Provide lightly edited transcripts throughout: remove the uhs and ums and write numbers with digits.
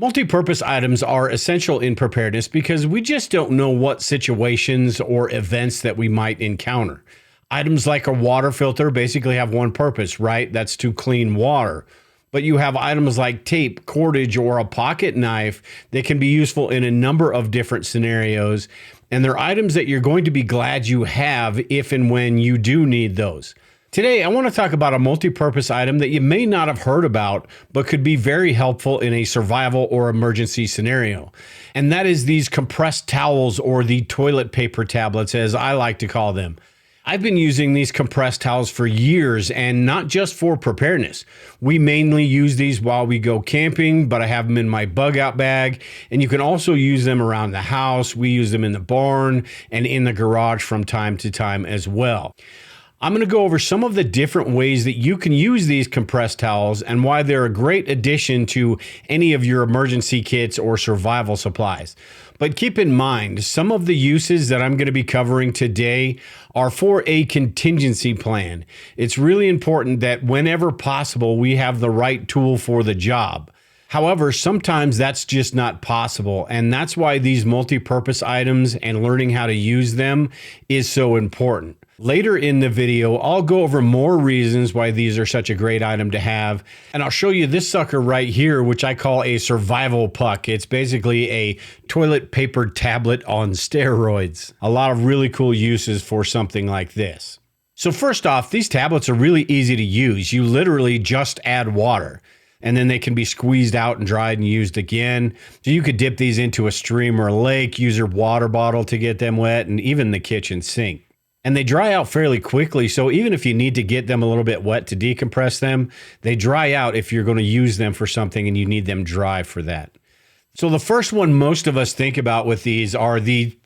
Multi-purpose items are essential in preparedness because we just don't know what situations or events that we might encounter. Items like a water filter basically have one purpose, right? That's to clean water. But you have items like tape, cordage, or a pocket knife that can be useful in a number of different scenarios. And they're items that you're going to be glad you have if and when you do need those. Today, I want to talk about a multi-purpose item that you may not have heard about, but could be very helpful in a survival or emergency scenario. And that is these compressed towels, or the toilet paper tablets, as I like to call them. I've been using these compressed towels for years, and not just for preparedness. We mainly use these while we go camping, but I have them in my bug out bag, and you can also use them around the house. We use them in the barn and in the garage from time to time as well. I'm going to go over some of the different ways that you can use these compressed towels and why they're a great addition to any of your emergency kits or survival supplies. But keep in mind, some of the uses that I'm going to be covering today are for a contingency plan. It's really important that whenever possible, we have the right tool for the job. However, sometimes that's just not possible, and that's why these multi-purpose items and learning how to use them is so important. Later in the video, I'll go over more reasons why these are such a great item to have, and I'll show you this sucker right here, which I call a survival puck. It's basically a toilet paper tablet on steroids. A lot of really cool uses for something like this. So first off, these tablets are really easy to use. You literally just add water, and then they can be squeezed out and dried and used again. So you could dip these into a stream or a lake, use your water bottle to get them wet, and even the kitchen sink. And they dry out fairly quickly, so even if you need to get them a little bit wet to decompress them, they dry out if you're going to use them for something and you need them dry for that. So the first one most of us think about with these are the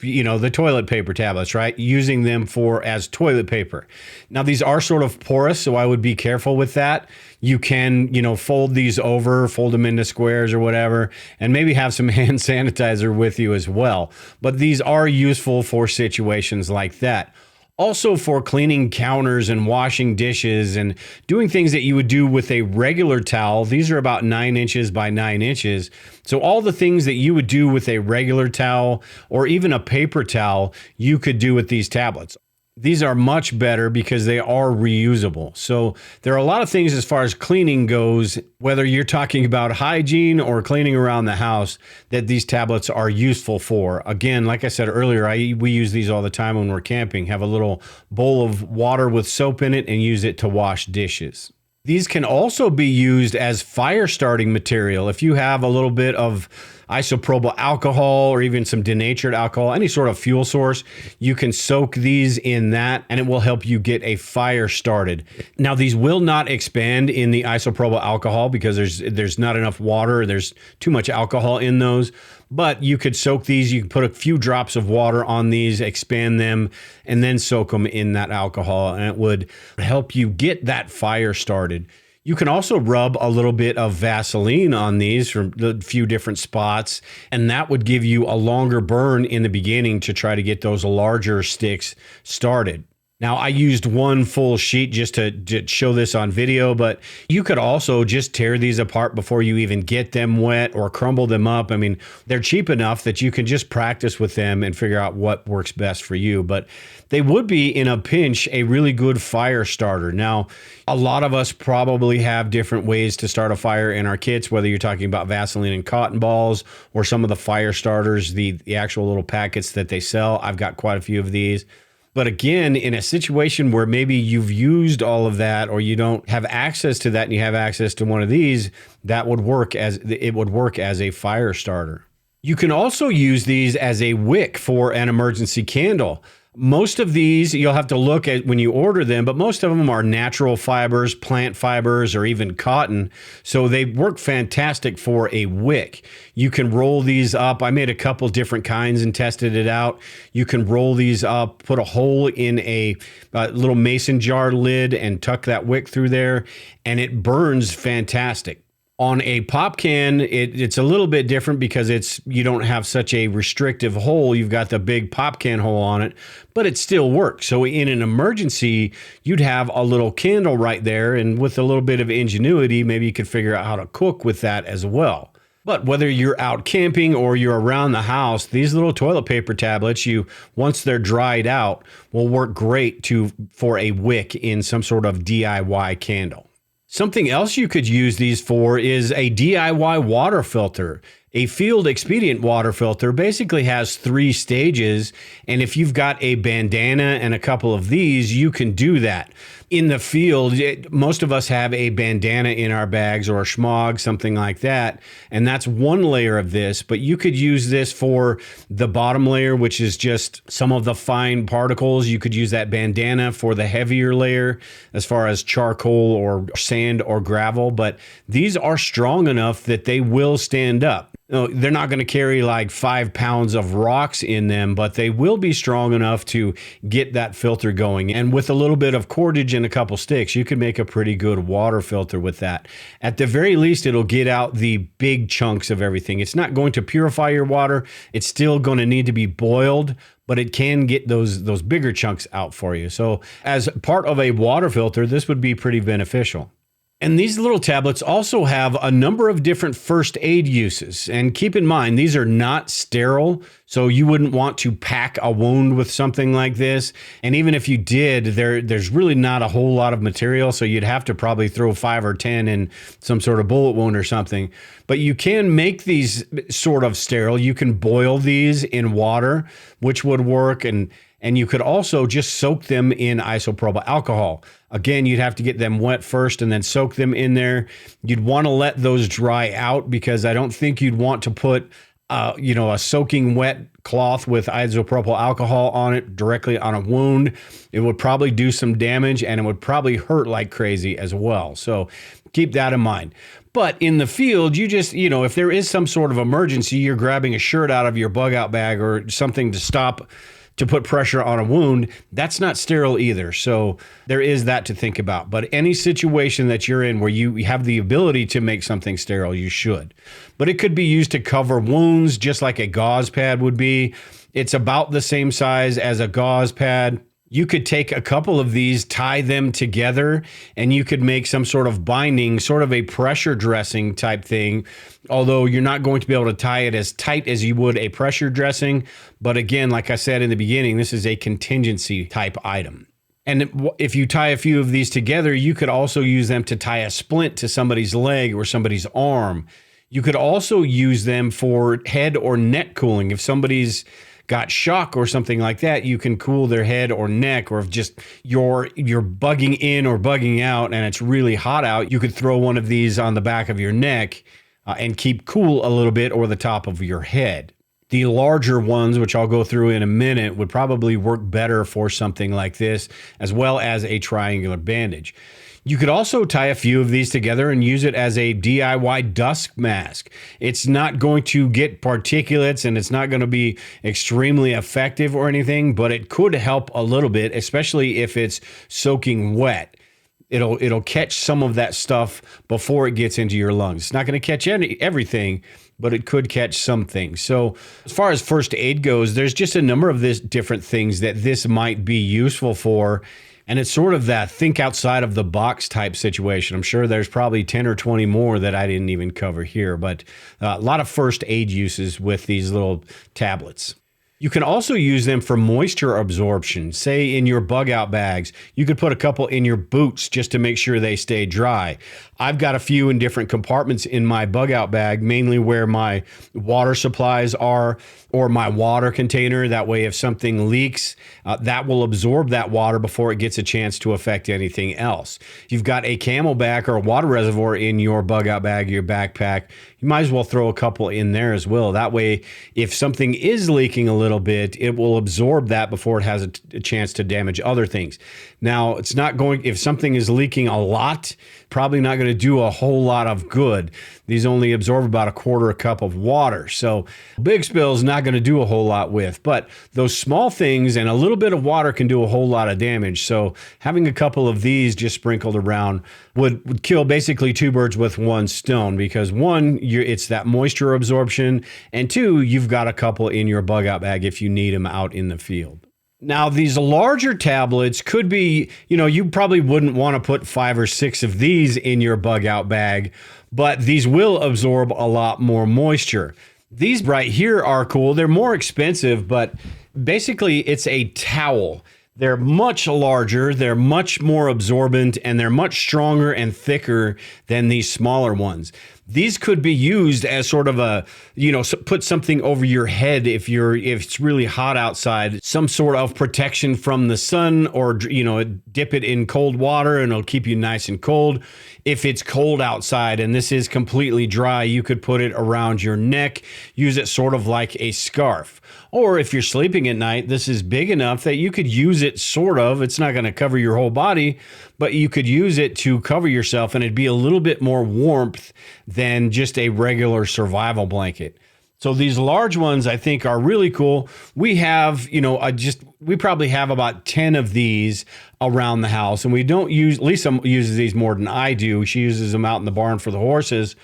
toilet paper tablets, right? Using them as toilet paper. Now these are sort of porous, so I would be careful with that. You can, fold these over, fold them into squares or whatever, and maybe have some hand sanitizer with you as well. But these are useful for situations like that. Also for cleaning counters and washing dishes and doing things that you would do with a regular towel. These are about 9 inches by 9 inches. So all the things that you would do with a regular towel or even a paper towel, you could do with these tablets. These are much better because they are reusable. So there are a lot of things as far as cleaning goes, whether you're talking about hygiene or cleaning around the house, that these tablets are useful for. Again, like I said earlier, we use these all the time when we're camping. Have a little bowl of water with soap in it and use it to wash dishes. These can also be used as fire starting material. If you have a little bit of isopropyl alcohol or even some denatured alcohol, any sort of fuel source, you can soak these in that and it will help you get a fire started. Now, these will not expand in the isopropyl alcohol because there's not enough water. There's too much alcohol in those. But you could soak these, you can put a few drops of water on these, expand them, and then soak them in that alcohol, and it would help you get that fire started. You can also rub a little bit of Vaseline on these from a few different spots, and that would give you a longer burn in the beginning to try to get those larger sticks started. Now, I used one full sheet just to show this on video, but you could also just tear these apart before you even get them wet or crumble them up. I mean, they're cheap enough that you can just practice with them and figure out what works best for you. But they would be, in a pinch, a really good fire starter. Now, a lot of us probably have different ways to start a fire in our kits, whether you're talking about Vaseline and cotton balls or some of the fire starters, the actual little packets that they sell. I've got quite a few of these. But again, in a situation where maybe you've used all of that or you don't have access to that and you have access to one of these, it would work as a fire starter. You can also use these as a wick for an emergency candle. Most of these you'll have to look at when you order them, but most of them are natural fibers, plant fibers, or even cotton. So they work fantastic for a wick. You can roll these up. I made a couple different kinds and tested it out. You can roll these up, put a hole in a little mason jar lid and tuck that wick through there, and it burns fantastic. On a pop can, it's a little bit different because you don't have such a restrictive hole. You've got the big pop can hole on it, but it still works. So in an emergency, you'd have a little candle right there, and with a little bit of ingenuity, maybe you could figure out how to cook with that as well. But whether you're out camping or you're around the house, these little toilet paper tablets, once they're dried out, will work great for a wick in some sort of DIY candle. Something else you could use these for is a DIY water filter. A field expedient water filter basically has 3 stages, and if you've got a bandana and a couple of these, you can do that. In the field, most of us have a bandana in our bags or a schmog, something like that, and that's one layer of this, but you could use this for the bottom layer, which is just some of the fine particles. You could use that bandana for the heavier layer as far as charcoal or sand or gravel, but these are strong enough that they will stand up. No, they're not going to carry like 5 pounds of rocks in them, but they will be strong enough to get that filter going. And with a little bit of cordage and a couple sticks, you can make a pretty good water filter with that. At the very least, it'll get out the big chunks of everything. It's not going to purify your water. It's still going to need to be boiled, but it can get those bigger chunks out for you. So as part of a water filter, this would be pretty beneficial. And these little tablets also have a number of different first aid uses. And keep in mind, these are not sterile, so you wouldn't want to pack a wound with something like this. And even if you did, there's really not a whole lot of material, so you'd have to probably throw 5 or 10 in some sort of bullet wound or something. But you can make these sort of sterile. You can boil these in water, which would work, and you could also just soak them in isopropyl alcohol. Again, you'd have to get them wet first and then soak them in there. You'd want to let those dry out because I don't think you'd want to put a soaking wet cloth with isopropyl alcohol on it directly on a wound. It would probably do some damage and it would probably hurt like crazy as well. So keep that in mind. But in the field, you just, if there is some sort of emergency, you're grabbing a shirt out of your bug out bag or something to put pressure on a wound, that's not sterile either. So there is that to think about. But any situation that you're in where you have the ability to make something sterile, you should. But it could be used to cover wounds just like a gauze pad would be. It's about the same size as a gauze pad. You could take a couple of these, tie them together, and you could make some sort of binding, sort of a pressure dressing type thing, although you're not going to be able to tie it as tight as you would a pressure dressing. But again, like I said in the beginning, this is a contingency type item. And if you tie a few of these together, you could also use them to tie a splint to somebody's leg or somebody's arm. You could also use them for head or neck cooling. If somebody's got shock or something like that, you can cool their head or neck, or if just you're bugging in or bugging out and it's really hot out, you could throw one of these on the back of your neck and keep cool a little bit, or the top of your head. The larger ones, which I'll go through in a minute, would probably work better for something like this, as well as a triangular bandage. You could also tie a few of these together and use it as a DIY dust mask. It's not going to get particulates and it's not going to be extremely effective or anything, but it could help a little bit, especially if it's soaking wet. It'll catch some of that stuff before it gets into your lungs. It's not going to catch everything, but it could catch some things. So as far as first aid goes, there's just a number of different things that this might be useful for. And it's sort of that think outside of the box type situation. I'm sure there's probably 10 or 20 more that I didn't even cover here, but a lot of first aid uses with these little tablets. You can also use them for moisture absorption. Say in your bug out bags, you could put a couple in your boots just to make sure they stay dry. I've got a few in different compartments in my bug out bag, mainly where my water supplies are or my water container. That way, if something leaks, that will absorb that water before it gets a chance to affect anything else. If you've got a Camelback or a water reservoir in your bug out bag, your backpack, you might as well throw a couple in there as well. That way, if something is leaking a little bit, it will absorb that before it has a chance to damage other things. Now, it's not going, if something is leaking a lot, probably not going to do a whole lot of good. These only absorb about a quarter cup of water. So big spill is not going to do a whole lot with, but those small things and a little bit of water can do a whole lot of damage. So having a couple of these just sprinkled around would kill basically 2 birds with 1 stone, because 1, it's that moisture absorption, and 2, you've got a couple in your bug out bag if you need them out in the field. Now, these larger tablets could be, you probably wouldn't want to put 5 or 6 of these in your bug out bag, but these will absorb a lot more moisture. These right here are cool. They're more expensive, but basically it's a towel. They're much larger, they're much more absorbent, and they're much stronger and thicker than these smaller ones. These could be used as sort of a, put something over your head if it's really hot outside, some sort of protection from the sun, or, dip it in cold water and it'll keep you nice and cold. If it's cold outside and this is completely dry, you could put it around your neck, use it sort of like a scarf. Or if you're sleeping at night, this is big enough that you could use it sort of. It's not going to cover your whole body, but you could use it to cover yourself, and it'd be a little bit more warmth than just a regular survival blanket. So these large ones I think are really cool. We have, we probably have about 10 of these around the house, and we don't use, Lisa uses these more than I do. She uses them out in the barn for the horses.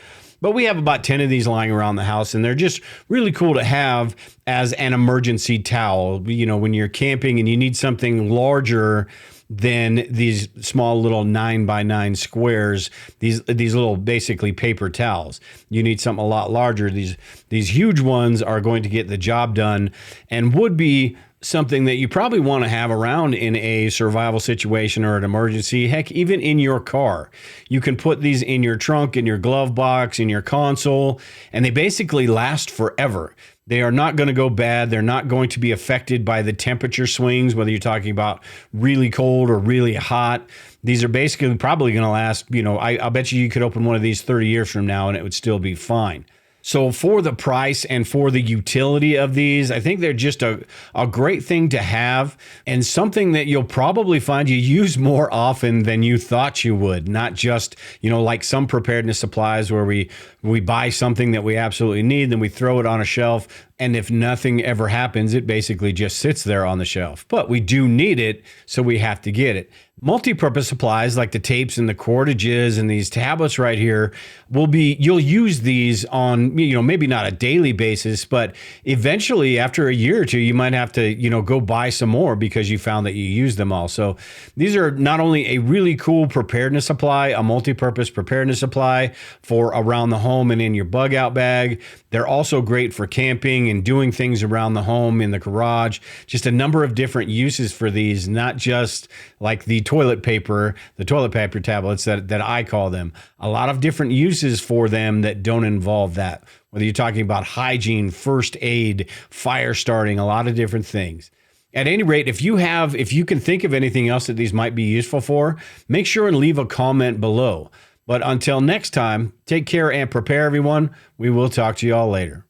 But we have about 10 of these lying around the house, and they're just really cool to have as an emergency towel. When you're camping and you need something larger than these small little 9x9 squares, these little basically paper towels. You need something a lot larger. These huge ones are going to get the job done and would be something that you probably want to have around in a survival situation or an emergency. Heck, even in your car. You can put these in your trunk, in your glove box, in your console, and they basically last forever. They are not going to go bad. They're not going to be affected by the temperature swings, whether you're talking about really cold or really hot. These are basically probably going to last, I'll bet you could open one of these 30 years from now and it would still be fine. So for the price and for the utility of these, I think they're just a great thing to have, and something that you'll probably find you use more often than you thought you would. Not just, like some preparedness supplies where we buy something that we absolutely need, then we throw it on a shelf, and if nothing ever happens, it basically just sits there on the shelf. But we do need it, so we have to get it. Multi-purpose supplies like the tapes and the cordages and these tablets right here you'll use these on, maybe not a daily basis, but eventually after a year or two, you might have to, go buy some more because you found that you used them all. So these are not only a really cool preparedness supply, a multi-purpose preparedness supply for around the home and in your bug out bag. They're also great for camping and doing things around the home, in the garage. Just a number of different uses for these, not just like the toilet paper tablets that I call them. A lot of different uses for them that don't involve that. Whether you're talking about hygiene, first aid, fire starting, a lot of different things. At any rate, if you can think of anything else that these might be useful for, make sure and leave a comment below. But until next time, take care and prepare, everyone. We will talk to you all later.